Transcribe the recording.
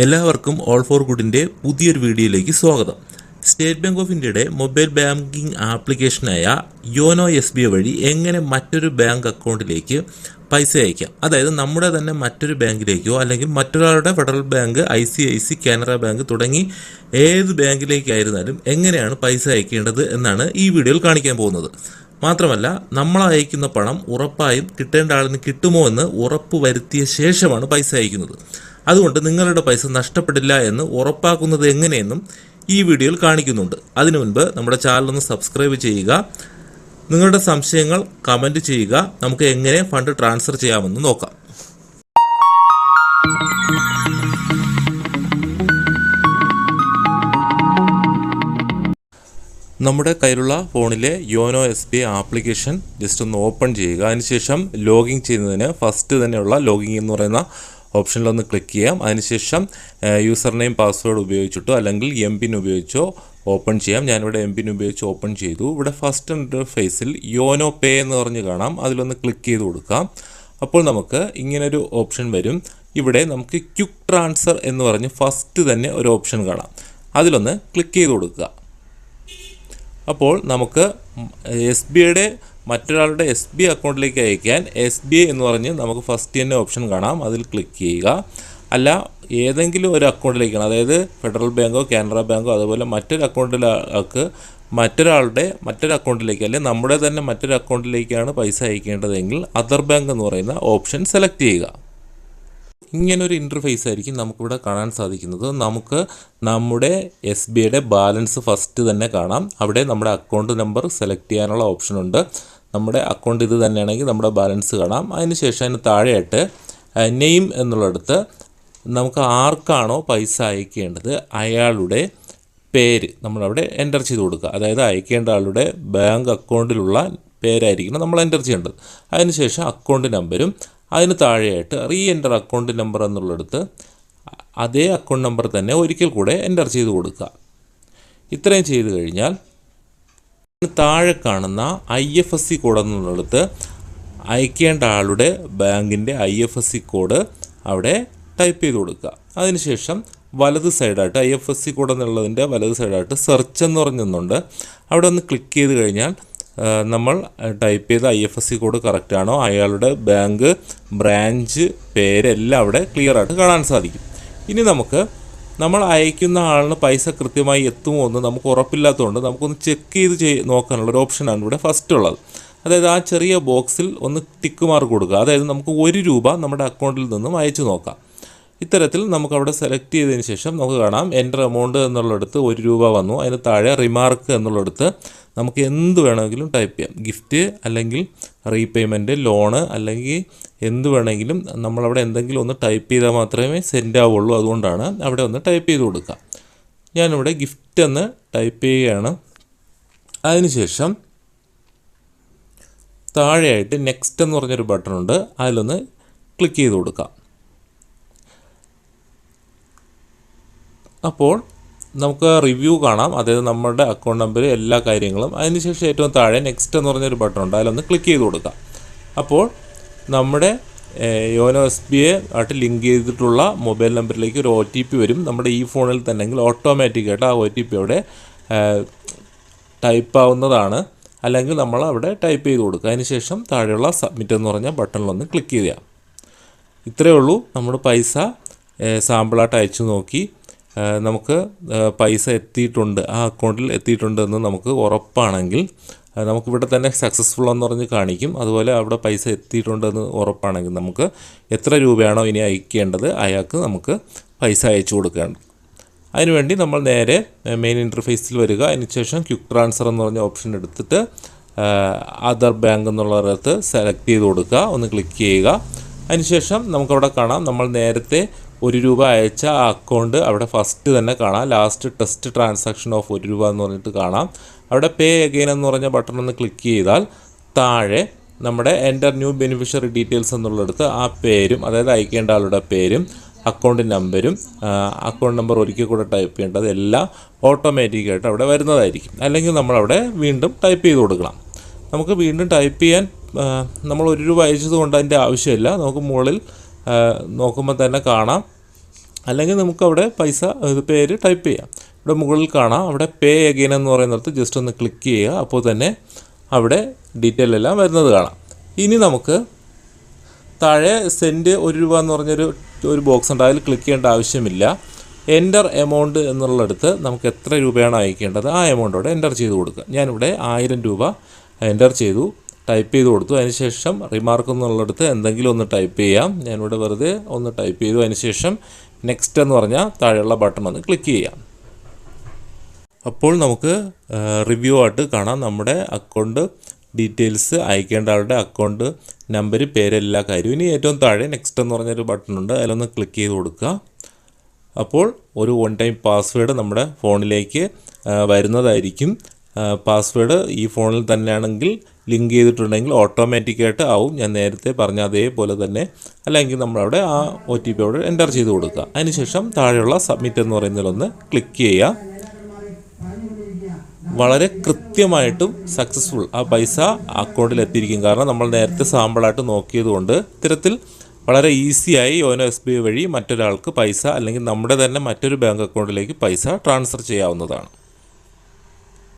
എല്ലാവർക്കും all for ഗുഡിൻ്റെ പുതിയൊരു വീഡിയോയിലേക്ക് സ്വാഗതം. സ്റ്റേറ്റ് ബാങ്ക് ഓഫ് ഇന്ത്യയുടെ മൊബൈൽ ബാങ്കിംഗ് ആപ്ലിക്കേഷനായ യോനോ SBI വഴി എങ്ങനെ മറ്റൊരു ബാങ്ക് അക്കൗണ്ടിലേക്ക് പൈസ അയക്കാം, അതായത് നമ്മുടെ തന്നെ മറ്റൊരു ബാങ്കിലേക്കോ അല്ലെങ്കിൽ മറ്റൊരാളുടെ federal bank, ICICI, Canara bank തുടങ്ങി ഏത് ബാങ്കിലേക്കായിരുന്നാലും എങ്ങനെയാണ് പൈസ അയക്കേണ്ടത് എന്നാണ് ഈ വീഡിയോയിൽ കാണിക്കാൻ പോകുന്നത്. മാത്രമല്ല, നമ്മൾ അയക്കുന്ന പണം ഉറപ്പായും കിട്ടേണ്ട ആളിന് കിട്ടുമോ എന്ന് ഉറപ്പ് വരുത്തിയ ശേഷമാണ് പൈസ അയക്കുന്നത്. അതുകൊണ്ട് നിങ്ങളുടെ പൈസ നഷ്ടപ്പെടില്ല എന്ന് ഉറപ്പാക്കുന്നത് എങ്ങനെയെന്നും ഈ വീഡിയോയിൽ കാണിക്കുന്നുണ്ട്. അതിനു മുൻപ് നമ്മുടെ ചാനലൊന്ന് സബ്സ്ക്രൈബ് ചെയ്യുക, നിങ്ങളുടെ സംശയങ്ങൾ കമൻറ്റ് ചെയ്യുക. നമുക്ക് എങ്ങനെ ഫണ്ട് ട്രാൻസ്ഫർ ചെയ്യാമെന്ന് നോക്കാം. നമ്മുടെ കയ്യിലുള്ള ഫോണിലെ യോനോ SBI ആപ്ലിക്കേഷൻ ജസ്റ്റ് ഒന്ന് ഓപ്പൺ ചെയ്യുക. അതിനുശേഷം ലോഗിൻ ചെയ്യുന്നതിന് ഫസ്റ്റ് തന്നെയുള്ള ലോഗിൻ എന്ന് പറയുന്ന ഓപ്ഷനിലൊന്ന് ക്ലിക്ക് ചെയ്യാം. അതിനുശേഷം യൂസർ നെയിം പാസ്വേഡ് ഉപയോഗിച്ചിട്ടോ അല്ലെങ്കിൽ MPIN ഉപയോഗിച്ചോ ഓപ്പൺ ചെയ്യാം. ഞാനിവിടെ MPIN ഉപയോഗിച്ച് ഓപ്പൺ ചെയ്തു. ഇവിടെ ഫസ്റ്റ് ഇൻ്റർഫേസിൽ യോനോ പേ എന്ന് പറഞ്ഞ് കാണാം, അതിലൊന്ന് ക്ലിക്ക് ചെയ്ത് കൊടുക്കാം. അപ്പോൾ നമുക്ക് ഇങ്ങനൊരു ഓപ്ഷൻ വരും. ഇവിടെ നമുക്ക് ക്വിക്ക് ട്രാൻസ്ഫർ എന്ന് പറഞ്ഞ് ഫസ്റ്റ് തന്നെ ഒരു ഓപ്ഷൻ കാണാം, അതിലൊന്ന് ക്ലിക്ക് ചെയ്ത് കൊടുക്കുക. അപ്പോൾ നമുക്ക് SBIയുടെ മറ്റൊരാളുടെ SBI അക്കൗണ്ടിലേക്ക് അയക്കാൻ SBI എന്ന് പറഞ്ഞ് നമുക്ക് ഫസ്റ്റ് തന്നെ ഓപ്ഷൻ കാണാം, അതിൽ ക്ലിക്ക് ചെയ്യുക. അല്ല, ഏതെങ്കിലും ഒരു അക്കൗണ്ടിലേക്കാണ്, അതായത് ഫെഡറൽ ബാങ്കോ കാനറ ബാങ്കോ അതുപോലെ മറ്റൊരു അക്കൗണ്ടിലേക്ക് മറ്റൊരു അക്കൗണ്ടിലേക്ക് അല്ലെങ്കിൽ നമ്മുടെ തന്നെ മറ്റൊരു അക്കൗണ്ടിലേക്കാണ് പൈസ അയക്കേണ്ടതെങ്കിൽ അതർ ബാങ്ക് എന്ന് പറയുന്ന ഓപ്ഷൻ സെലക്ട് ചെയ്യുക. ഇങ്ങനൊരു ഇൻ്റർഫേസ് ആയിരിക്കും നമുക്കിവിടെ കാണാൻ സാധിക്കുന്നത്. നമുക്ക് നമ്മുടെ SBIയുടെ ബാലൻസ് ഫസ്റ്റ് തന്നെ കാണാം. അവിടെ നമ്മുടെ അക്കൗണ്ട് നമ്പർ സെലക്ട് ചെയ്യാനുള്ള ഓപ്ഷനുണ്ട്. നമ്മുടെ അക്കൗണ്ട് ഇത് തന്നെയാണെങ്കിൽ നമ്മുടെ ബാലൻസ് കാണാം. അതിനുശേഷം അതിന് താഴെയായിട്ട് നെയിം എന്നുള്ളിടത്ത് നമുക്ക് ആർക്കാണോ പൈസ അയക്കേണ്ടത് അയാളുടെ പേര് നമ്മളവിടെ എൻ്റർ ചെയ്ത് കൊടുക്കുക. അതായത് അയക്കേണ്ട ആളുടെ ബാങ്ക് അക്കൗണ്ടിലുള്ള പേരായിരിക്കണം നമ്മൾ എൻ്റർ ചെയ്യേണ്ടത്. അതിനുശേഷം അക്കൗണ്ട് നമ്പരും അതിന് താഴെയായിട്ട് എൻ്റർ അക്കൗണ്ട് നമ്പർ എന്നുള്ളിടത്ത് അതേ അക്കൗണ്ട് നമ്പർ തന്നെ ഒരിക്കൽ കൂടെ എൻ്റർ ചെയ്ത് കൊടുക്കുക. ഇത്രയും ചെയ്ത് കഴിഞ്ഞാൽ താഴെ കാണുന്ന IFSC കോഡ് എന്നുള്ളിടത്ത് അയക്കേണ്ട ആളുടെ ബാങ്കിൻ്റെ IFSC കോഡ് അവിടെ ടൈപ്പ് ചെയ്ത് കൊടുക്കുക. അതിനുശേഷം വലത് സൈഡായിട്ട് IFSC കോഡ് എന്നുള്ളതിൻ്റെ വലത് സൈഡായിട്ട് സെർച്ച് എന്ന് പറഞ്ഞൊന്നുണ്ട്, അവിടെ ഒന്ന് ക്ലിക്ക് ചെയ്ത് കഴിഞ്ഞാൽ നമ്മൾ ടൈപ്പ് ചെയ്ത IFSC കോഡ് കറക്റ്റാണോ, അയാളുടെ ബാങ്ക് ബ്രാഞ്ച് പേരെല്ലാം അവിടെ ക്ലിയറായിട്ട് കാണാൻ സാധിക്കും. ഇനി നമ്മൾ അയക്കുന്ന ആളിന് പൈസ കൃത്യമായി എത്തുമോ എന്ന് നമുക്ക് ഉറപ്പില്ലാത്തതുകൊണ്ട് നമുക്കൊന്ന് ചെക്ക് ചെയ്ത് നോക്കാനുള്ളൊരു ഓപ്ഷനാണ് ഇവിടെ ഫസ്റ്റ് ഉള്ളത്. അതായത് ആ ചെറിയ ബോക്സിൽ ഒന്ന് ടിക്ക് മാർക്ക് കൊടുക്കുക. അതായത് നമുക്ക് ₹1 നമ്മുടെ അക്കൗണ്ടിൽ നിന്നും അയച്ചു നോക്കാം. ഇത്തരത്തിൽ നമുക്കവിടെ സെലക്ട് ചെയ്തതിന് ശേഷം നമുക്ക് കാണാം എൻ്റർ എമൗണ്ട് എന്നുള്ളിടത്ത് ₹1 വന്നു. അതിന് താഴെ റിമാർക്ക് എന്നുള്ളിടത്ത് നമുക്ക് എന്ത് വേണമെങ്കിലും ടൈപ്പ് ചെയ്യാം. ഗിഫ്റ്റ് അല്ലെങ്കിൽ റീപേയ്മെൻറ്റ്, ലോണ് അല്ലെങ്കിൽ എന്ത് വേണമെങ്കിലും നമ്മളവിടെ എന്തെങ്കിലും ഒന്ന് ടൈപ്പ് ചെയ്താൽ മാത്രമേ സെൻഡ് ആവുള്ളൂ. അതുകൊണ്ടാണ് അവിടെ ഒന്ന് ടൈപ്പ് ചെയ്ത് കൊടുക്കുക. ഞാനിവിടെ ഗിഫ്റ്റ് എന്ന് ടൈപ്പ് ചെയ്യുകയാണ്. അതിനുശേഷം താഴെയായിട്ട് നെക്സ്റ്റ് എന്ന് പറഞ്ഞൊരു ബട്ടണുണ്ട്, അതിലൊന്ന് ക്ലിക്ക് ചെയ്ത് കൊടുക്കാം. അപ്പോൾ നമുക്ക് റിവ്യൂ കാണാം, അതായത് നമ്മുടെ അക്കൗണ്ട് നമ്പർ എല്ലാ കാര്യങ്ങളും. അതിനുശേഷം ഏറ്റവും താഴെ നെക്സ്റ്റ് എന്ന് പറഞ്ഞൊരു ബട്ടൺ ഉണ്ട്, അതിലൊന്ന് ക്ലിക്ക് ചെയ്ത് കൊടുക്കാം. അപ്പോൾ നമ്മുടെ യോനോ SBI ആയിട്ട് ലിങ്ക് ചെയ്തിട്ടുള്ള മൊബൈൽ നമ്പറിലേക്ക് ഒരു OTP വരും. നമ്മുടെ ഈ ഫോണിൽ തന്നെങ്കിൽ ഓട്ടോമാറ്റിക്കായിട്ട് ആ OTP അവിടെ ടൈപ്പ് ആവുന്നതാണ്, അല്ലെങ്കിൽ നമ്മൾ അവിടെ ടൈപ്പ് ചെയ്ത് കൊടുക്കുക. അതിനുശേഷം താഴെയുള്ള സബ്മിറ്റ് എന്ന് പറഞ്ഞ ബട്ടണിലൊന്ന് ക്ലിക്ക് ചെയ്യുക. ഇത്രയേ ഉള്ളൂ. നമ്മുടെ പൈസ സാമ്പിളായിട്ട് അയച്ചു നോക്കി നമുക്ക് പൈസ എത്തിയിട്ടുണ്ട്, ആ അക്കൗണ്ടിൽ എത്തിയിട്ടുണ്ട് എന്ന് നമുക്ക് ഉറപ്പാണെങ്കിൽ നമുക്കിവിടെ തന്നെ സക്സസ്ഫുൾ എന്ന് പറഞ്ഞ് കാണിക്കും. അതുപോലെ അവിടെ പൈസ എത്തിയിട്ടുണ്ടെന്ന് ഉറപ്പാണെങ്കിൽ നമുക്ക് എത്ര രൂപയാണോ ഇനി അയക്കേണ്ടത് അയാൾക്ക് നമുക്ക് പൈസ അയച്ചു കൊടുക്കുകയാണ്. അതിനുവേണ്ടി നമ്മൾ നേരെ മെയിൻ ഇൻ്റർഫേസിൽ വരിക. അതിനുശേഷം ക്വിക്ക് ട്രാൻസ്ഫർ എന്ന് പറഞ്ഞ ഓപ്ഷൻ എടുത്തിട്ട് അതർ ബാങ്ക് എന്നുള്ളിടത്ത് സെലക്ട് ചെയ്ത് കൊടുക്കുക, ഒന്ന് ക്ലിക്ക് ചെയ്യുക. അതിനുശേഷം നമുക്കവിടെ കാണാം നമ്മൾ നേരത്തെ ₹1 അയച്ച ആ അക്കൗണ്ട് അവിടെ ഫസ്റ്റ് തന്നെ കാണാം. ലാസ്റ്റ് ടെസ്റ്റ് ട്രാൻസാക്ഷൻ ഓഫ് ₹1 എന്ന് പറഞ്ഞിട്ട് കാണാം. അവിടെ പേ അഗെയിൻ എന്ന് പറഞ്ഞ ബട്ടൺ ഒന്ന് ക്ലിക്ക് ചെയ്താൽ താഴെ നമ്മുടെ എൻ്റർ ന്യൂ ബെനിഫിഷ്യറി ഡീറ്റെയിൽസ് എന്നുള്ളിടത്ത് ആ പേരും, അതായത് അയക്കേണ്ട ആളുടെ പേരും അക്കൗണ്ട് നമ്പരും അക്കൗണ്ട് നമ്പർ ഒരിക്കൽ കൂടെ ടൈപ്പ് ചെയ്യേണ്ടത് എല്ലാം ഓട്ടോമാറ്റിക്കായിട്ട് അവിടെ വരുന്നതായിരിക്കും. അല്ലെങ്കിൽ നമ്മളവിടെ വീണ്ടും ടൈപ്പ് ചെയ്ത് കൊടുക്കണം. നമുക്ക് വീണ്ടും ടൈപ്പ് ചെയ്യാൻ നമ്മൾ ₹1 അയച്ചത് കൊണ്ട് അതിൻ്റെ ആവശ്യമില്ല. നമുക്ക് മുകളിൽ നോക്കുമ്പോൾ തന്നെ കാണാം അല്ലെങ്കിൽ നമുക്കവിടെ പൈസ പേര് ടൈപ്പ് ചെയ്യാം. ഇവിടെ മുകളിൽ കാണാം, അവിടെ പേ അഗെയിൻ എന്ന് പറയുന്നിടത്ത് ജസ്റ്റ് ഒന്ന് ക്ലിക്ക് ചെയ്യുക. അപ്പോൾ തന്നെ അവിടെ ഡീറ്റെയിൽ എല്ലാം വരുന്നത് കാണാം. ഇനി നമുക്ക് താഴെ സെൻഡ് ₹1 എന്ന് പറഞ്ഞൊരു ബോക്സ് ഉണ്ട്, അതിൽ ക്ലിക്ക് ചെയ്യേണ്ട ആവശ്യമില്ല. എൻ്റർ എമൗണ്ട് എന്നുള്ളിടത്ത് നമുക്ക് എത്ര രൂപയാണ് അയക്കേണ്ടത് ആ എമൗണ്ടോടെ എൻ്റർ ചെയ്ത് കൊടുക്കുക. ഞാനിവിടെ ₹1000 എൻ്റർ ചെയ്തു, ടൈപ്പ് ചെയ്ത് കൊടുത്തു. അതിനുശേഷം റിമാർക്ക് എന്നുള്ളിടത്ത് എന്തെങ്കിലും ഒന്ന് ടൈപ്പ് ചെയ്യാം. ഞാനിവിടെ വെറുതെ ഒന്ന് ടൈപ്പ് ചെയ്തു. അതിനുശേഷം നെക്സ്റ്റ് എന്ന് പറഞ്ഞാൽ താഴെയുള്ള ബട്ടൺ ഒന്ന് ക്ലിക്ക് ചെയ്യാം. അപ്പോൾ നമുക്ക് റിവ്യൂ ആയിട്ട് കാണാം നമ്മുടെ അക്കൗണ്ട് ഡീറ്റെയിൽസ്, അയക്കേണ്ട ആളുടെ അക്കൗണ്ട് നമ്പർ, പേര്, എല്ലാ കാര്യവും. ഇനി ഏറ്റവും താഴെ നെക്സ്റ്റ് എന്ന് പറഞ്ഞൊരു ബട്ടൺ ഉണ്ട്, അതിലൊന്ന് ക്ലിക്ക് ചെയ്ത് കൊടുക്കുക. അപ്പോൾ ഒരു 1 ടൈം പാസ്വേഡ് നമ്മുടെ ഫോണിലേക്ക് വരുന്നതായിരിക്കും. പാസ്വേഡ് ഈ ഫോണിൽ തന്നെയാണെങ്കിൽ ലിങ്ക് ചെയ്തിട്ടുണ്ടെങ്കിൽ ഓട്ടോമാറ്റിക്കായിട്ട് ആവും, ഞാൻ നേരത്തെ പറഞ്ഞ അതേപോലെ തന്നെ. അല്ലെങ്കിൽ നമ്മളവിടെ ആ OTP അവിടെ എൻ്റർ ചെയ്ത് കൊടുക്കുക. അതിനുശേഷം താഴെയുള്ള സബ്മിറ്റ് എന്ന് പറയുന്നതിലൊന്ന് ക്ലിക്ക് ചെയ്യുക. വളരെ കൃത്യമായിട്ടും സക്സസ്ഫുൾ ആ പൈസ അക്കൗണ്ടിൽ എത്തിയിരിക്കും. കാരണം നമ്മൾ നേരത്തെ സാമ്പിളായിട്ട് നോക്കിയതുകൊണ്ട് ഇത്തരത്തിൽ വളരെ ഈസിയായി യോനോ SBI വഴി മറ്റൊരാൾക്ക് പൈസ അല്ലെങ്കിൽ നമ്മുടെ തന്നെ മറ്റൊരു ബാങ്ക് അക്കൗണ്ടിലേക്ക് പൈസ ട്രാൻസ്ഫർ ചെയ്യാവുന്നതാണ്.